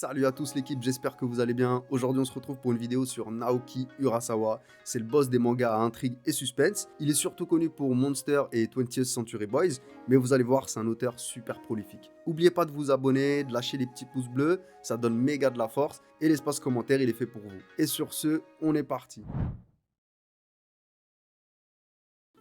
Salut à tous l'équipe, j'espère que vous allez bien. Aujourd'hui on se retrouve pour une vidéo sur Naoki Urasawa. C'est le boss des mangas à intrigue et suspense. Il est surtout connu pour Monster et 20th Century Boys, mais vous allez voir, c'est un auteur super prolifique. N'oubliez pas de vous abonner, de lâcher les petits pouces bleus, ça donne méga de la force, et l'espace commentaire il est fait pour vous. Et sur ce, on est parti.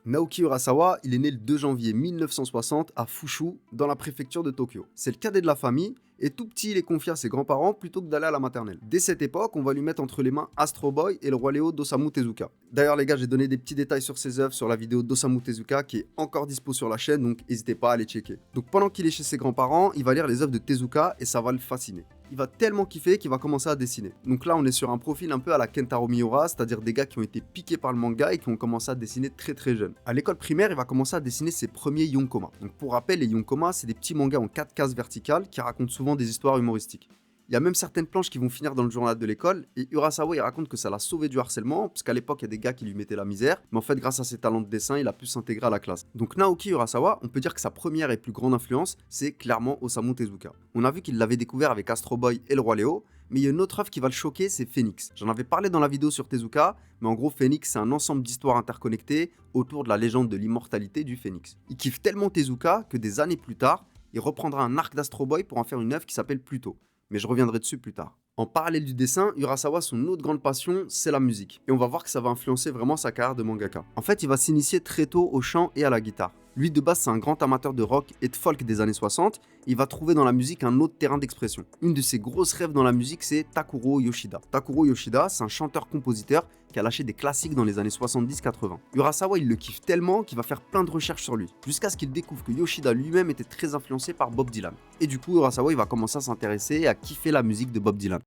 Naoki Urasawa, il est né le 2 janvier 1960 à Fushu, dans la préfecture de Tokyo. C'est le cadet de la famille, et tout petit, il est confié à ses grands-parents plutôt que d'aller à la maternelle. Dès cette époque, on va lui mettre entre les mains Astro Boy et le roi Léo d'Osamu Tezuka. D'ailleurs les gars, j'ai donné des petits détails sur ses œuvres sur la vidéo d'Osamu Tezuka qui est encore dispo sur la chaîne, donc n'hésitez pas à aller checker. Donc pendant qu'il est chez ses grands-parents, il va lire les œuvres de Tezuka et ça va le fasciner. Il va tellement kiffer qu'il va commencer à dessiner. Donc là, on est sur un profil un peu à la Kentaro Miura, c'est-à-dire des gars qui ont été piqués par le manga et qui ont commencé à dessiner très très jeunes. À l'école primaire, il va commencer à dessiner ses premiers yonkoma. Donc pour rappel, les yonkoma, c'est des petits mangas en 4 cases verticales qui racontent souvent des histoires humoristiques. Il y a même certaines planches qui vont finir dans le journal de l'école, et Urasawa il raconte que ça l'a sauvé du harcèlement, parce qu'à l'époque il y a des gars qui lui mettaient la misère, mais en fait grâce à ses talents de dessin, il a pu s'intégrer à la classe. Donc Naoki Urasawa, on peut dire que sa première et plus grande influence, c'est clairement Osamu Tezuka. On a vu qu'il l'avait découvert avec Astro Boy et le roi Léo, mais il y a une autre œuvre qui va le choquer, c'est Phoenix. J'en avais parlé dans la vidéo sur Tezuka, mais en gros Phoenix c'est un ensemble d'histoires interconnectées autour de la légende de l'immortalité du Phoenix. Il kiffe tellement Tezuka que des années plus tard, il reprendra un arc d'Astro Boy pour en faire une œuvre qui s'appelle Pluto. Mais je reviendrai dessus plus tard. En parallèle du dessin, Urasawa, son autre grande passion, c'est la musique. Et on va voir que ça va influencer vraiment sa carrière de mangaka. En fait, il va s'initier très tôt au chant et à la guitare. Lui, de base, c'est un grand amateur de rock et de folk des années 60. Il va trouver dans la musique un autre terrain d'expression. Une de ses grosses rêves dans la musique, c'est Takuro Yoshida. Takuro Yoshida, c'est un chanteur-compositeur qui a lâché des classiques dans les années 70-80. Urasawa, il le kiffe tellement qu'il va faire plein de recherches sur lui, jusqu'à ce qu'il découvre que Yoshida lui-même était très influencé par Bob Dylan. Et du coup, Urasawa, il va commencer à s'intéresser et à kiffer la musique de Bob Dylan.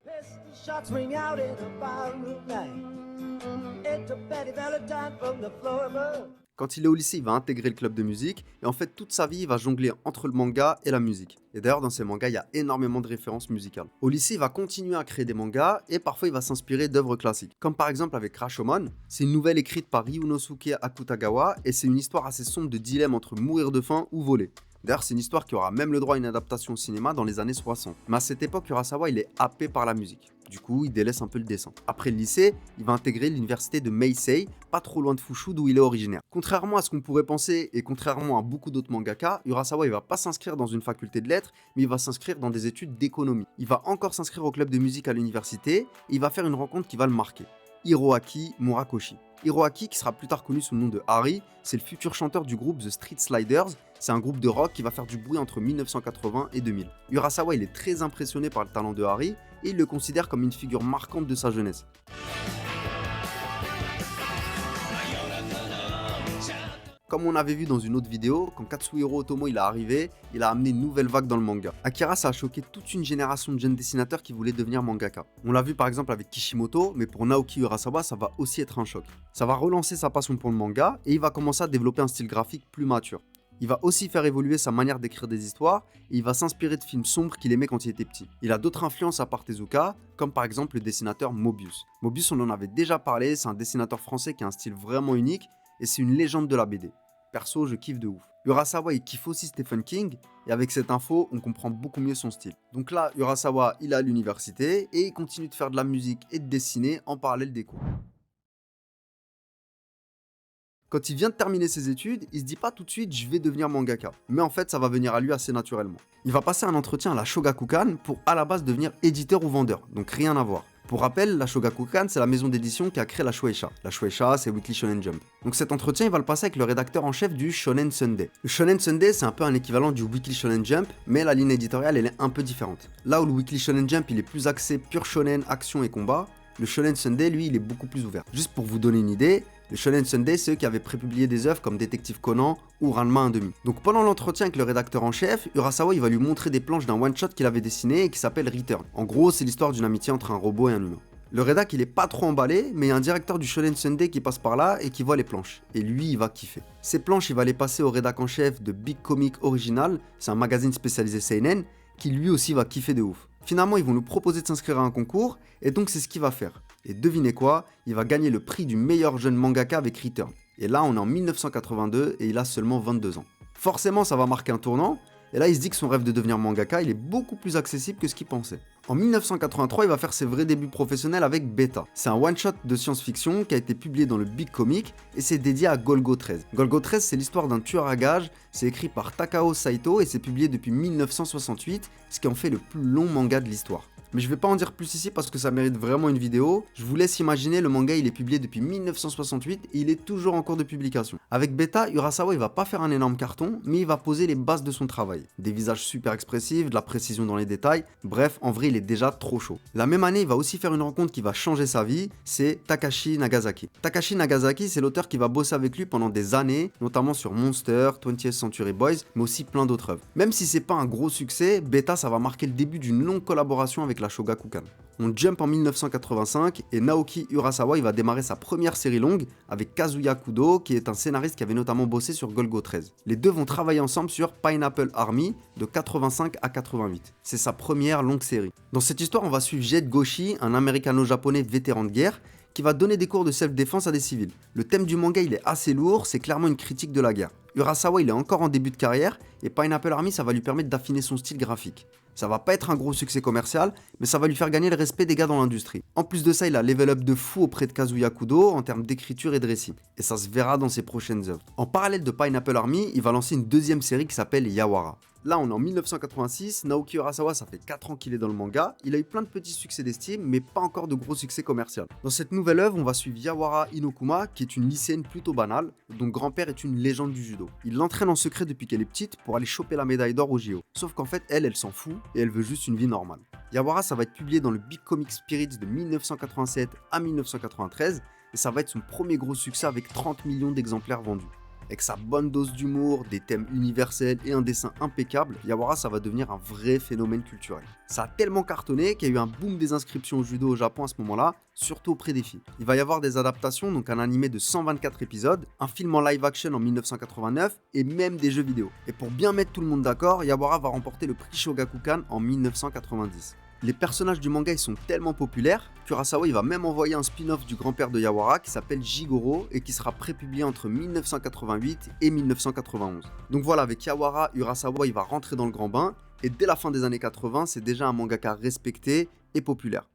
Quand il est au lycée, il va intégrer le club de musique et en fait toute sa vie il va jongler entre le manga et la musique. Et d'ailleurs dans ces mangas il y a énormément de références musicales. Au lycée il va continuer à créer des mangas et parfois il va s'inspirer d'œuvres classiques. Comme par exemple avec Rashomon, c'est une nouvelle écrite par Ryunosuke Akutagawa et c'est une histoire assez sombre de dilemme entre mourir de faim ou voler. D'ailleurs, c'est une histoire qui aura même le droit à une adaptation au cinéma dans les années 60. Mais à cette époque, Urasawa, il est happé par la musique. Du coup, il délaisse un peu le dessin. Après le lycée, il va intégrer l'université de Meisei, pas trop loin de Fushu d'où il est originaire. Contrairement à ce qu'on pourrait penser et contrairement à beaucoup d'autres mangaka, Urasawa, il va pas s'inscrire dans une faculté de lettres, mais il va s'inscrire dans des études d'économie. Il va encore s'inscrire au club de musique à l'université et il va faire une rencontre qui va le marquer. Hiroaki Murakoshi. Hiroaki, qui sera plus tard connu sous le nom de Harry, c'est le futur chanteur du groupe The Street Sliders. C'est un groupe de rock qui va faire du bruit entre 1980 et 2000. Urasawa, il est très impressionné par le talent de Harry et il le considère comme une figure marquante de sa jeunesse. Comme on avait vu dans une autre vidéo, quand Katsuhiro Otomo il est arrivé, il a amené une nouvelle vague dans le manga. Akira, ça a choqué toute une génération de jeunes dessinateurs qui voulaient devenir mangaka. On l'a vu par exemple avec Kishimoto, mais pour Naoki Urasawa, ça va aussi être un choc. Ça va relancer sa passion pour le manga et il va commencer à développer un style graphique plus mature. Il va aussi faire évoluer sa manière d'écrire des histoires et il va s'inspirer de films sombres qu'il aimait quand il était petit. Il a d'autres influences à part Tezuka, comme par exemple le dessinateur Mobius. Mobius, on en avait déjà parlé, c'est un dessinateur français qui a un style vraiment unique et c'est une légende de la BD. Perso, je kiffe de ouf. Urasawa, il kiffe aussi Stephen King, et avec cette info, on comprend beaucoup mieux son style. Donc là, Urasawa, il est à l'université, et il continue de faire de la musique et de dessiner en parallèle des cours. Quand il vient de terminer ses études, il se dit pas tout de suite je vais devenir mangaka. Mais en fait, ça va venir à lui assez naturellement. Il va passer un entretien à la Shogakukan pour à la base devenir éditeur ou vendeur, donc rien à voir. Pour rappel, la Shogakukan, c'est la maison d'édition qui a créé la Shueisha. La Shueisha, c'est Weekly Shonen Jump. Donc cet entretien, il va le passer avec le rédacteur en chef du Shonen Sunday. Le Shonen Sunday, c'est un peu un équivalent du Weekly Shonen Jump, mais la ligne éditoriale, elle est un peu différente. Là où le Weekly Shonen Jump, il est plus axé pur shonen, action et combat, le Shonen Sunday, lui, il est beaucoup plus ouvert. Juste pour vous donner une idée, le Shonen Sunday, c'est eux qui avaient prépublié des œuvres comme Détective Conan ou Ranma 1/2. Donc pendant l'entretien avec le rédacteur en chef, Urasawa il va lui montrer des planches d'un one-shot qu'il avait dessiné et qui s'appelle Return. En gros, c'est l'histoire d'une amitié entre un robot et un humain. Le rédac il est pas trop emballé, mais il y a un directeur du Shonen Sunday qui passe par là et qui voit les planches. Et lui, il va kiffer. Ces planches, il va les passer au rédac en chef de Big Comic Original, c'est un magazine spécialisé seinen, qui lui aussi va kiffer de ouf. Finalement, ils vont nous proposer de s'inscrire à un concours, et donc c'est ce qu'il va faire. Et devinez quoi, il va gagner le prix du meilleur jeune mangaka avec Return. Et là, on est en 1982 et il a seulement 22 ans. Forcément, ça va marquer un tournant, Et là, il se dit que son rêve de devenir mangaka, il est beaucoup plus accessible que ce qu'il pensait. En 1983, il va faire ses vrais débuts professionnels avec Beta. C'est un one-shot de science-fiction qui a été publié dans le Big Comic et c'est dédié à Golgo 13. Golgo 13, c'est l'histoire d'un tueur à gages, c'est écrit par Takao Saito et c'est publié depuis 1968, ce qui en fait le plus long manga de l'histoire. Mais je vais pas en dire plus ici parce que ça mérite vraiment une vidéo. Je vous laisse imaginer, le manga il est publié depuis 1968 et il est toujours en cours de publication. Avec Beta, Urasawa il va pas faire un énorme carton, mais il va poser les bases de son travail. Des visages super expressifs, de la précision dans les détails, bref, en vrai il est déjà trop chaud. La même année, il va aussi faire une rencontre qui va changer sa vie, c'est Takashi Nagasaki. Takashi Nagasaki, c'est l'auteur qui va bosser avec lui pendant des années, notamment sur Monster, 20th Century Boys, mais aussi plein d'autres œuvres. Même si c'est pas un gros succès, Beta ça va marquer le début d'une longue collaboration avec la Shogakukan. On jump en 1985 et Naoki Urasawa il va démarrer sa première série longue avec Kazuya Kudo qui est un scénariste qui avait notamment bossé sur Golgo 13. Les deux vont travailler ensemble sur Pineapple Army de 85 à 88. C'est sa première longue série. Dans cette histoire on va suivre Jet Goshi, un américano-japonais vétéran de guerre qui va donner des cours de self-défense à des civils. Le thème du manga il est assez lourd, c'est clairement une critique de la guerre. Urasawa il est encore en début de carrière et Pineapple Army ça va lui permettre d'affiner son style graphique. Ça va pas être un gros succès commercial, mais ça va lui faire gagner le respect des gars dans l'industrie. En plus de ça, il a level up de fou auprès de Kazuya Kudo en termes d'écriture et de récit. Et ça se verra dans ses prochaines œuvres. En parallèle de Pineapple Army, il va lancer une deuxième série qui s'appelle Yawara. Là, on est en 1986, Naoki Urasawa, ça fait 4 ans qu'il est dans le manga. Il a eu plein de petits succès d'estime, mais pas encore de gros succès commercial. Dans cette nouvelle œuvre, on va suivre Yawara Inokuma, qui est une lycéenne plutôt banale, dont le grand-père est une légende du judo. Il l'entraîne en secret depuis qu'elle est petite pour aller choper la médaille d'or au JO. Sauf qu'en fait, elle s'en fout et elle veut juste une vie normale. Yawara, ça va être publié dans le Big Comic Spirits de 1987 à 1993, et ça va être son premier gros succès avec 30 millions d'exemplaires vendus. Avec sa bonne dose d'humour, des thèmes universels et un dessin impeccable, Yawara ça va devenir un vrai phénomène culturel. Ça a tellement cartonné qu'il y a eu un boom des inscriptions au judo au Japon à ce moment-là, surtout auprès des filles. Il va y avoir des adaptations, donc un animé de 124 épisodes, un film en live action en 1989 et même des jeux vidéo. Et pour bien mettre tout le monde d'accord, Yawara va remporter le prix Shogakukan en 1990. Les personnages du manga ils sont tellement populaires qu'Urasawa il va même envoyer un spin-off du grand-père de Yawara qui s'appelle Jigoro et qui sera prépublié entre 1988 et 1991. Donc voilà, avec Yawara, Urasawa il va rentrer dans le grand bain et dès la fin des années 80, c'est déjà un mangaka respecté et populaire.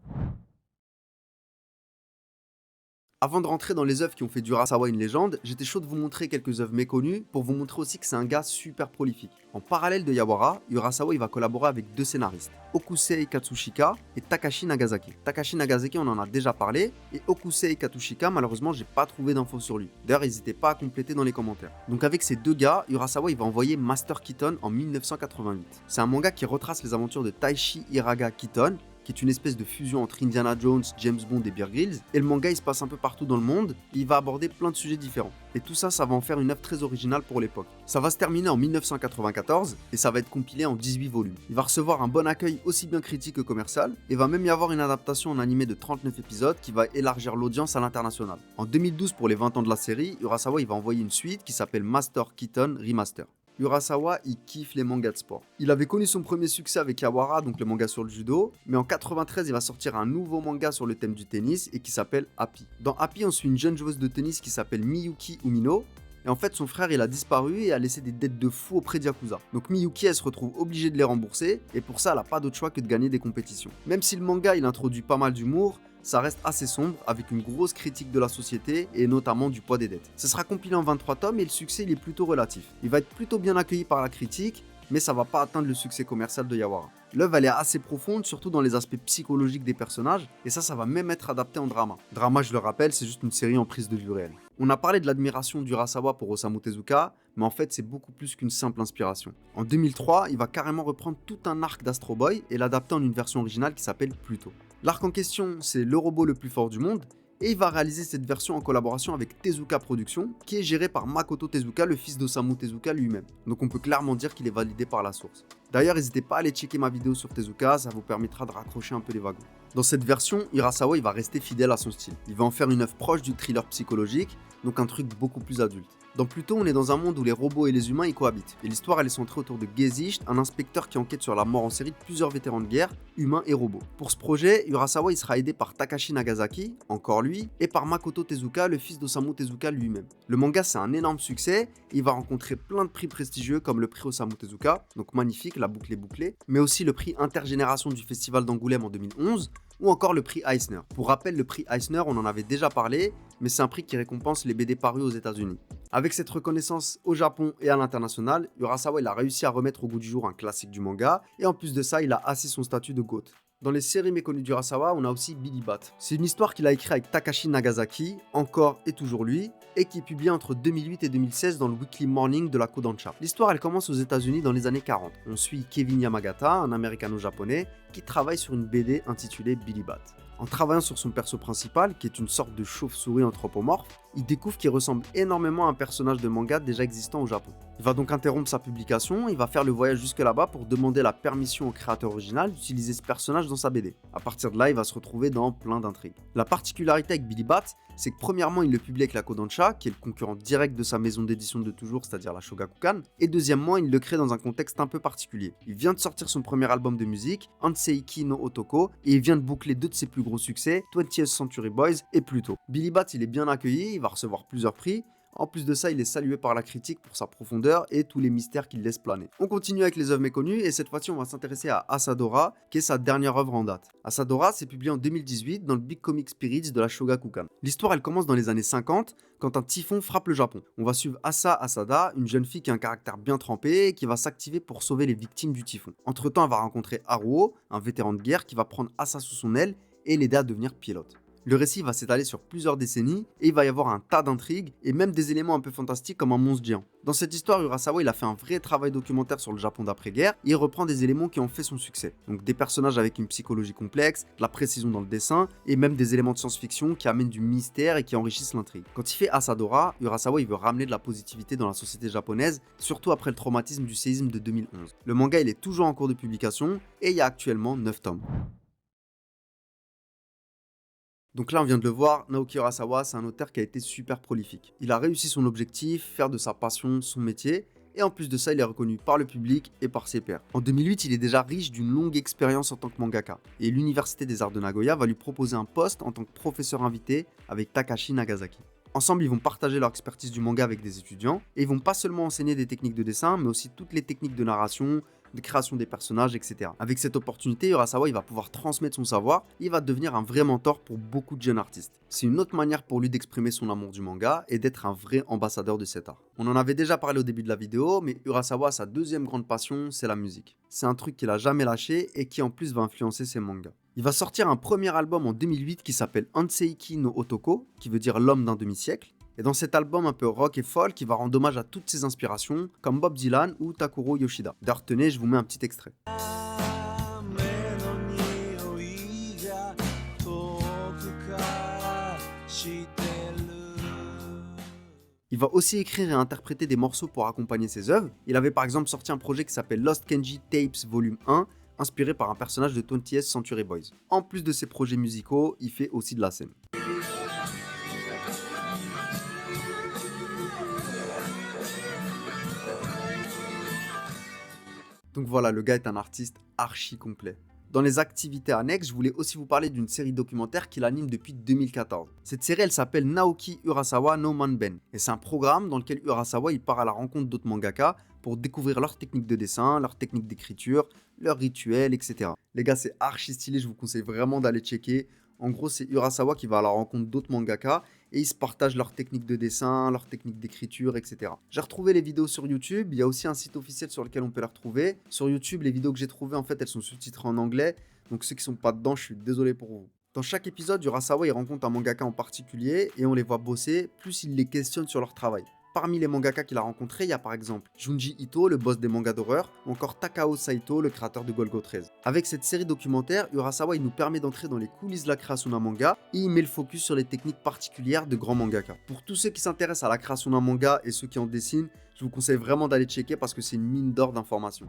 Avant de rentrer dans les œuvres qui ont fait d'Urasawa une légende, j'étais chaud de vous montrer quelques œuvres méconnues pour vous montrer aussi que c'est un gars super prolifique. En parallèle de Yawara, Urasawa il va collaborer avec deux scénaristes, Okusei Katsushika et Takashi Nagasaki. Takashi Nagasaki on en a déjà parlé, et Okusei Katsushika malheureusement j'ai pas trouvé d'infos sur lui. D'ailleurs n'hésitez pas à compléter dans les commentaires. Donc avec ces deux gars, Urasawa il va envoyer Master Keaton en 1988. C'est un manga qui retrace les aventures de Taishi Hiraga Keaton, qui est une espèce de fusion entre Indiana Jones, James Bond et Bear Grylls. Et le manga il se passe un peu partout dans le monde, et il va aborder plein de sujets différents. Et tout ça, ça va en faire une œuvre très originale pour l'époque. Ça va se terminer en 1994, et ça va être compilé en 18 volumes. Il va recevoir un bon accueil aussi bien critique que commercial, et va même y avoir une adaptation en animé de 39 épisodes qui va élargir l'audience à l'international. En 2012, pour les 20 ans de la série, Urasawa il va envoyer une suite qui s'appelle Master Keaton Remaster. Urasawa, il kiffe les mangas de sport. Il avait connu son premier succès avec Yawara, donc le manga sur le judo, mais en 93, il va sortir un nouveau manga sur le thème du tennis et qui s'appelle Happy. Dans Happy, on suit une jeune joueuse de tennis qui s'appelle Miyuki Umino, et en fait, son frère, il a disparu et a laissé des dettes de fou auprès de Yakuza. Donc Miyuki, elle se retrouve obligée de les rembourser, et pour ça, elle n'a pas d'autre choix que de gagner des compétitions. Même si le manga, il introduit pas mal d'humour, ça reste assez sombre, avec une grosse critique de la société et notamment du poids des dettes. Ce sera compilé en 23 tomes et le succès il est plutôt relatif. Il va être plutôt bien accueilli par la critique, mais ça va pas atteindre le succès commercial de Yawara. L'œuvre elle est assez profonde, surtout dans les aspects psychologiques des personnages, et ça va même être adapté en drama. Drama, je le rappelle, c'est juste une série en prise de vue réelle. On a parlé de l'admiration d'Urasawa pour Osamu Tezuka, mais en fait c'est beaucoup plus qu'une simple inspiration. En 2003, il va carrément reprendre tout un arc d'Astro Boy et l'adapter en une version originale qui s'appelle Pluto. L'arc en question, c'est le robot le plus fort du monde, et il va réaliser cette version en collaboration avec Tezuka Productions, qui est géré par Makoto Tezuka, le fils d'Osamu Tezuka lui-même. Donc on peut clairement dire qu'il est validé par la source. D'ailleurs, n'hésitez pas à aller checker ma vidéo sur Tezuka, ça vous permettra de raccrocher un peu les wagons. Dans cette version, Urasawa il va rester fidèle à son style. Il va en faire une œuvre proche du thriller psychologique, donc un truc beaucoup plus adulte. Dans Pluto, on est dans un monde où les robots et les humains y cohabitent. Et l'histoire elle est centrée autour de Gezicht, un inspecteur qui enquête sur la mort en série de plusieurs vétérans de guerre, humains et robots. Pour ce projet, Urasawa il sera aidé par Takashi Nagasaki, encore lui, et par Makoto Tezuka, le fils d'Osamu Tezuka lui-même. Le manga c'est un énorme succès, il va rencontrer plein de prix prestigieux comme le prix Osamu Tezuka, donc magnifique, la boucle est bouclée, mais aussi le prix Intergénération du Festival d'Angoulême en 2011, ou encore le prix Eisner. Pour rappel, le prix Eisner, on en avait déjà parlé, mais c'est un prix qui récompense les BD parus aux États-Unis. Avec cette reconnaissance au Japon et à l'international, Urasawa il a réussi à remettre au goût du jour un classique du manga, et en plus de ça, il a assis son statut de GOAT. Dans les séries méconnues d'Urasawa, on a aussi Billy Bat. C'est une histoire qu'il a écrite avec Takashi Nagasaki, encore et toujours lui, et qui est publiée entre 2008 et 2016 dans le Weekly Morning de la Kodansha. L'histoire elle commence aux États-Unis dans les années 40. On suit Kevin Yamagata, un américano-japonais, qui travaille sur une BD intitulée Billy Bat. En travaillant sur son perso principal, qui est une sorte de chauve-souris anthropomorphe, il découvre qu'il ressemble énormément à un personnage de manga déjà existant au Japon. Il va donc interrompre sa publication, il va faire le voyage jusque là-bas pour demander la permission au créateur original d'utiliser ce personnage dans sa BD. A partir de là, il va se retrouver dans plein d'intrigues. La particularité avec Billy Bat, c'est que premièrement, il le publie avec la Kodansha, qui est le concurrent direct de sa maison d'édition de toujours, c'est-à-dire la Shogakukan, et deuxièmement, il le crée dans un contexte un peu particulier. Il vient de sortir son premier album de musique, Anseiki no Otoko, et il vient de boucler deux de ses plus gros succès, 20th Century Boys et Pluto. Billy Bat, il est bien accueilli, il va recevoir plusieurs prix. En plus de ça, il est salué par la critique pour sa profondeur et tous les mystères qu'il laisse planer. On continue avec les œuvres méconnues et cette fois-ci on va s'intéresser à Asadora, qui est sa dernière œuvre en date. Asadora, c'est publié en 2018 dans le Big Comic Spirits de la Shogakukan. L'histoire elle commence dans les années 50 quand un typhon frappe le Japon. On va suivre Asa Asada, une jeune fille qui a un caractère bien trempé et qui va s'activer pour sauver les victimes du typhon. Entre temps, elle va rencontrer Haruo, un vétéran de guerre qui va prendre Asa sous son aile et l'aider à devenir pilote. Le récit va s'étaler sur plusieurs décennies et il va y avoir un tas d'intrigues et même des éléments un peu fantastiques comme un monstre géant. Dans cette histoire, Urasawa il a fait un vrai travail documentaire sur le Japon d'après-guerre et il reprend des éléments qui ont fait son succès. Donc des personnages avec une psychologie complexe, de la précision dans le dessin et même des éléments de science-fiction qui amènent du mystère et qui enrichissent l'intrigue. Quand il fait Asadora, Urasawa il veut ramener de la positivité dans la société japonaise, surtout après le traumatisme du séisme de 2011. Le manga il est toujours en cours de publication et il y a actuellement 9 tomes. Donc là, on vient de le voir, Naoki Urasawa, c'est un auteur qui a été super prolifique. Il a réussi son objectif, faire de sa passion son métier, et en plus de ça, il est reconnu par le public et par ses pairs. En 2008, il est déjà riche d'une longue expérience en tant que mangaka, et l'Université des Arts de Nagoya va lui proposer un poste en tant que professeur invité avec Takashi Nagasaki. Ensemble, ils vont partager leur expertise du manga avec des étudiants, et ils vont pas seulement enseigner des techniques de dessin, mais aussi toutes les techniques de narration, de création des personnages, etc. Avec cette opportunité, Urasawa il va pouvoir transmettre son savoir, il va devenir un vrai mentor pour beaucoup de jeunes artistes. C'est une autre manière pour lui d'exprimer son amour du manga et d'être un vrai ambassadeur de cet art. On en avait déjà parlé au début de la vidéo, mais Urasawa, sa deuxième grande passion, c'est la musique. C'est un truc qu'il a jamais lâché et qui en plus va influencer ses mangas. Il va sortir un premier album en 2008 qui s'appelle Anseiki no Otoko, qui veut dire l'homme d'un demi-siècle. Et dans cet album un peu rock et folk, il va rendre hommage à toutes ses inspirations, comme Bob Dylan ou Takuro Yoshida. D'ailleurs, tenez, je vous mets un petit extrait. Il va aussi écrire et interpréter des morceaux pour accompagner ses œuvres. Il avait par exemple sorti un projet qui s'appelle Lost Kenji Tapes Volume 1, inspiré par un personnage de 20th Century Boys. En plus de ses projets musicaux, il fait aussi de la scène. Donc voilà, le gars est un artiste archi complet. Dans les activités annexes, je voulais aussi vous parler d'une série documentaire qu'il anime depuis 2014. Cette série, elle s'appelle Naoki Urasawa no Manben. Et c'est un programme dans lequel Urasawa il part à la rencontre d'autres mangaka pour découvrir leurs techniques de dessin, leurs techniques d'écriture, leurs rituels, etc. Les gars, c'est archi stylé, je vous conseille vraiment d'aller checker. En gros, c'est Urasawa qui va à la rencontre d'autres mangaka et ils se partagent leurs techniques de dessin, leurs techniques d'écriture, etc. J'ai retrouvé les vidéos sur YouTube, il y a aussi un site officiel sur lequel on peut les retrouver. Sur YouTube, les vidéos que j'ai trouvées, en fait, elles sont sous-titrées en anglais, donc ceux qui sont pas dedans, je suis désolé pour vous. Dans chaque épisode, Urasawa il rencontre un mangaka en particulier et on les voit bosser, plus il les questionne sur leur travail. Parmi les mangaka qu'il a rencontrés, il y a par exemple Junji Ito, le boss des mangas d'horreur, ou encore Takao Saito, le créateur de Golgo 13. Avec cette série documentaire, Urasawa il nous permet d'entrer dans les coulisses de la création d'un manga et il met le focus sur les techniques particulières de grands mangaka. Pour tous ceux qui s'intéressent à la création d'un manga et ceux qui en dessinent, je vous conseille vraiment d'aller checker parce que c'est une mine d'or d'informations.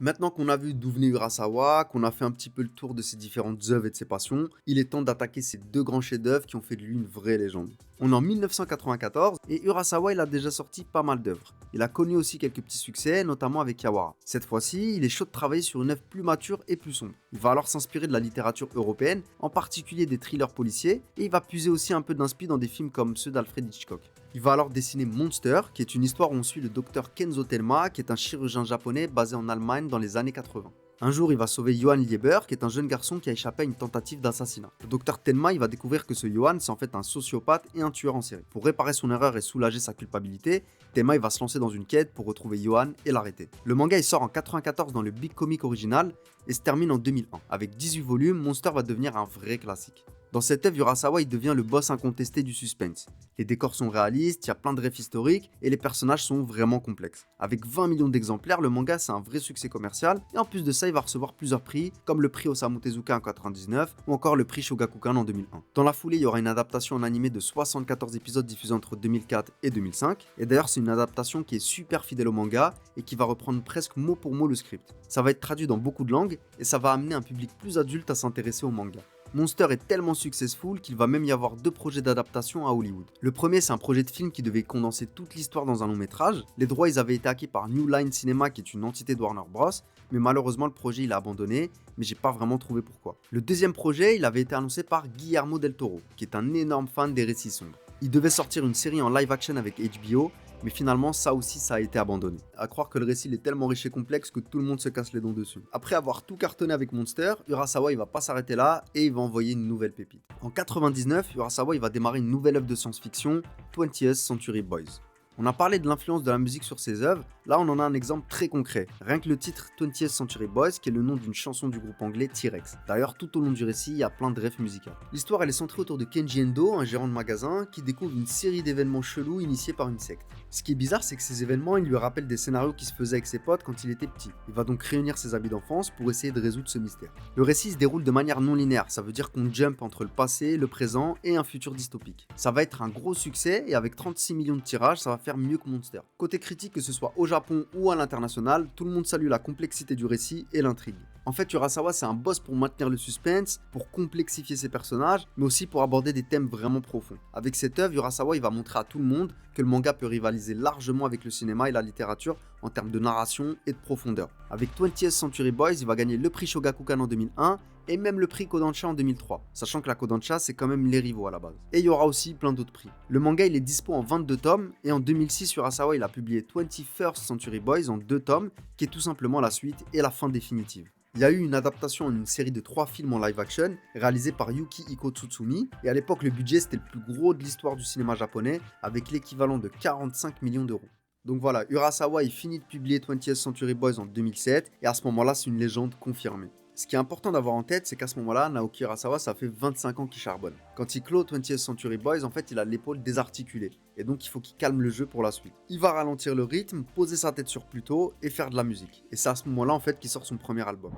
Maintenant qu'on a vu d'où venait Urasawa, qu'on a fait un petit peu le tour de ses différentes œuvres et de ses passions, il est temps d'attaquer ces deux grands chefs-d'œuvre qui ont fait de lui une vraie légende. On est en 1994 et Urasawa il a déjà sorti pas mal d'œuvres. Il a connu aussi quelques petits succès, notamment avec Yawara. Cette fois-ci, il est chaud de travailler sur une œuvre plus mature et plus sombre. Il va alors s'inspirer de la littérature européenne, en particulier des thrillers policiers, et il va puiser aussi un peu d'inspi dans des films comme ceux d'Alfred Hitchcock. Il va alors dessiner Monster, qui est une histoire où on suit le docteur Kenzo Tenma, qui est un chirurgien japonais basé en Allemagne dans les années 80. Un jour, il va sauver Johann Lieber, qui est un jeune garçon qui a échappé à une tentative d'assassinat. Le docteur Tenma, il va découvrir que ce Johann, c'est en fait un sociopathe et un tueur en série. Pour réparer son erreur et soulager sa culpabilité, Tenma il va se lancer dans une quête pour retrouver Johann et l'arrêter. Le manga il sort en 94 dans le Big Comic original et se termine en 2001. Avec 18 volumes, Monster va devenir un vrai classique. Dans cette œuvre, Urasawa il devient le boss incontesté du suspense. Les décors sont réalistes, il y a plein de refs historiques et les personnages sont vraiment complexes. Avec 20 millions d'exemplaires, le manga c'est un vrai succès commercial et en plus de ça, il va recevoir plusieurs prix comme le prix Osamu Tezuka en 1999 ou encore le prix Shogakukan en 2001. Dans la foulée, il y aura une adaptation en animé de 74 épisodes diffusés entre 2004 et 2005 et d'ailleurs, c'est une adaptation qui est super fidèle au manga et qui va reprendre presque mot pour mot le script. Ça va être traduit dans beaucoup de langues et ça va amener un public plus adulte à s'intéresser au manga. Monster est tellement successful qu'il va même y avoir 2 projets d'adaptation à Hollywood. Le premier, c'est un projet de film qui devait condenser toute l'histoire dans un long métrage. Les droits ils avaient été acquis par New Line Cinema qui est une entité de Warner Bros. Mais malheureusement le projet il a abandonné, mais j'ai pas vraiment trouvé pourquoi. Le deuxième projet, il avait été annoncé par Guillermo del Toro, qui est un énorme fan des récits sombres. Il devait sortir une série en live action avec HBO, mais finalement ça aussi ça a été abandonné. À croire que le récit il est tellement riche et complexe que tout le monde se casse les dents dessus. Après avoir tout cartonné avec Monster, Urasawa il va pas s'arrêter là et il va envoyer une nouvelle pépite. En 99, Urasawa il va démarrer une nouvelle œuvre de science-fiction, 20th Century Boys. On a parlé de l'influence de la musique sur ses œuvres, là on en a un exemple très concret. Rien que le titre 20th Century Boys, qui est le nom d'une chanson du groupe anglais T-Rex. D'ailleurs, tout au long du récit, il y a plein de refs musicales. L'histoire elle est centrée autour de Kenji Endo, un gérant de magasin, qui découvre une série d'événements chelous initiés par une secte. Ce qui est bizarre, c'est que ces événements, ils lui rappellent des scénarios qui se faisaient avec ses potes quand il était petit. Il va donc réunir ses amis d'enfance pour essayer de résoudre ce mystère. Le récit se déroule de manière non linéaire, ça veut dire qu'on jump entre le passé, le présent et un futur dystopique. Ça va être un gros succès et avec 36 millions de tirages, ça va faire mieux que Monster. Côté critique, que ce soit au Japon ou à l'international, tout le monde salue la complexité du récit et l'intrigue. En fait, Urasawa, c'est un boss pour maintenir le suspense, pour complexifier ses personnages, mais aussi pour aborder des thèmes vraiment profonds. Avec cette œuvre, Urasawa il va montrer à tout le monde que le manga peut rivaliser largement avec le cinéma et la littérature en termes de narration et de profondeur. Avec 20th Century Boys, il va gagner le prix Shogakukan en 2001 et même le prix Kodansha en 2003, sachant que la Kodansha c'est quand même les rivaux à la base. Et il y aura aussi plein d'autres prix. Le manga il est dispo en 22 tomes et en 2006 Urasawa il a publié 21st Century Boys en 2 tomes qui est tout simplement la suite et la fin définitive. Il y a eu une adaptation en une série de 3 films en live action réalisés par Yukihiko Tsutsumi et à l'époque le budget c'était le plus gros de l'histoire du cinéma japonais avec l'équivalent de 45 millions d'euros. Donc voilà, Urasawa il finit de publier 20th Century Boys en 2007 et à ce moment-là c'est une légende confirmée. Ce qui est important d'avoir en tête, c'est qu'à ce moment-là, Naoki Urasawa, ça fait 25 ans qu'il charbonne. Quand il clôt 20th Century Boys, en fait, il a l'épaule désarticulée. Et donc, il faut qu'il calme le jeu pour la suite. Il va ralentir le rythme, poser sa tête sur Pluto et faire de la musique. Et c'est à ce moment-là, en fait, qu'il sort son premier album.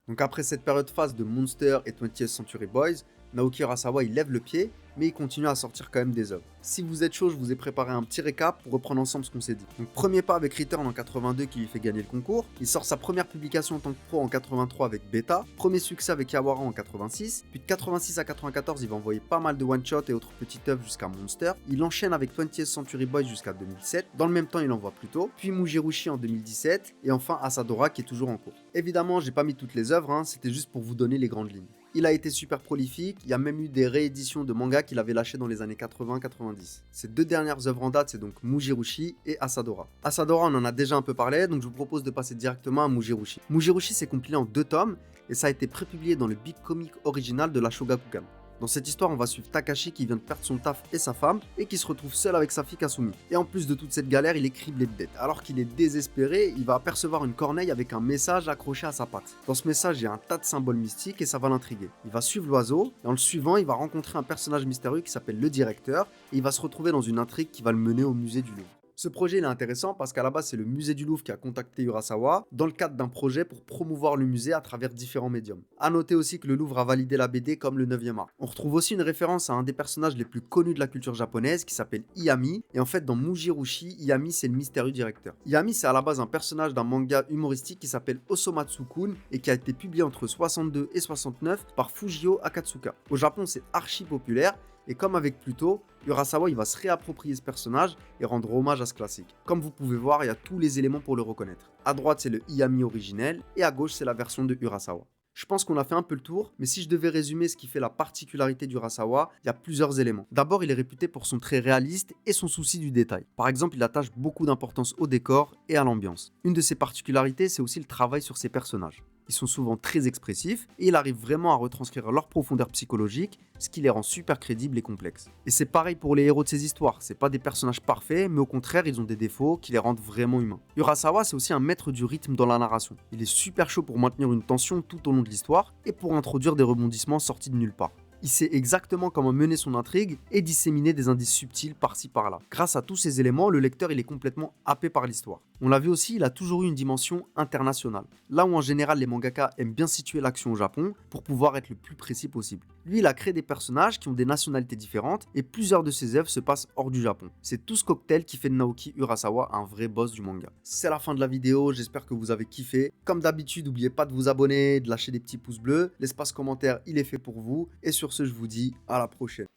Donc après cette période phase de Monster et 20th Century Boys, Naoki Urasawa il lève le pied, mais il continue à sortir quand même des œuvres. Si vous êtes chaud, je vous ai préparé un petit récap pour reprendre ensemble ce qu'on s'est dit. Donc premier pas avec Return en 82 qui lui fait gagner le concours, il sort sa première publication en tant que pro en 83 avec Beta, premier succès avec Yawara en 86, puis de 86 à 94 il va envoyer pas mal de one-shot et autres petites œuvres jusqu'à Monster, il enchaîne avec 20th Century Boys jusqu'à 2007, dans le même temps il envoie Pluto, puis Mujirushi en 2017, et enfin Asadora qui est toujours en cours. Évidemment j'ai pas mis toutes les œuvres, c'était juste pour vous donner les grandes lignes. Il a été super prolifique, il y a même eu des rééditions de mangas qu'il avait lâchés dans les années 80-90. Ses 2 dernières œuvres en date, c'est donc Mujirushi et Asadora. Asadora, on en a déjà un peu parlé, donc je vous propose de passer directement à Mujirushi. Mujirushi s'est compilé en 2 tomes, et ça a été prépublié dans le Big Comic original de la Shogakukan. Dans cette histoire, on va suivre Takashi qui vient de perdre son taf et sa femme et qui se retrouve seul avec sa fille Kasumi. Et en plus de toute cette galère, il est criblé de dettes. Alors qu'il est désespéré, il va apercevoir une corneille avec un message accroché à sa patte. Dans ce message, il y a un tas de symboles mystiques et ça va l'intriguer. Il va suivre l'oiseau et en le suivant, il va rencontrer un personnage mystérieux qui s'appelle le directeur et il va se retrouver dans une intrigue qui va le mener au musée du Louvre. Ce projet il est intéressant parce qu'à la base, c'est le musée du Louvre qui a contacté Urasawa dans le cadre d'un projet pour promouvoir le musée à travers différents médiums. A noter aussi que le Louvre a validé la BD comme le 9e art. On retrouve aussi une référence à un des personnages les plus connus de la culture japonaise qui s'appelle Iyami. Et en fait, dans Mujirushi, Iyami c'est le mystérieux directeur. Iyami c'est à la base un personnage d'un manga humoristique qui s'appelle Osomatsu-kun et qui a été publié entre 62 et 69 par Fujio Akatsuka. Au Japon, c'est archi populaire. Et comme avec Pluto, Urasawa il va se réapproprier ce personnage et rendre hommage à ce classique. Comme vous pouvez voir, il y a tous les éléments pour le reconnaître. À droite, c'est le Iyami originel et à gauche, c'est la version de Urasawa. Je pense qu'on a fait un peu le tour, mais si je devais résumer ce qui fait la particularité d'Urasawa, il y a plusieurs éléments. D'abord, il est réputé pour son trait réaliste et son souci du détail. Par exemple, il attache beaucoup d'importance au décor et à l'ambiance. Une de ses particularités, c'est aussi le travail sur ses personnages. Ils sont souvent très expressifs et il arrive vraiment à retranscrire leur profondeur psychologique, ce qui les rend super crédibles et complexes. Et c'est pareil pour les héros de ces histoires, c'est pas des personnages parfaits, mais au contraire, ils ont des défauts qui les rendent vraiment humains. Urasawa, c'est aussi un maître du rythme dans la narration. Il est super chaud pour maintenir une tension tout au long de l'histoire et pour introduire des rebondissements sortis de nulle part. Il sait exactement comment mener son intrigue et disséminer des indices subtils par-ci par-là. Grâce à tous ces éléments, le lecteur il est complètement happé par l'histoire. On l'a vu aussi, il a toujours eu une dimension internationale. Là où en général les mangaka aiment bien situer l'action au Japon pour pouvoir être le plus précis possible. Lui, il a créé des personnages qui ont des nationalités différentes et plusieurs de ses œuvres se passent hors du Japon. C'est tout ce cocktail qui fait de Naoki Urasawa un vrai boss du manga. C'est la fin de la vidéo, j'espère que vous avez kiffé. Comme d'habitude, n'oubliez pas de vous abonner, de lâcher des petits pouces bleus. L'espace commentaire, il est fait pour vous. Et sur ce, je vous dis à la prochaine.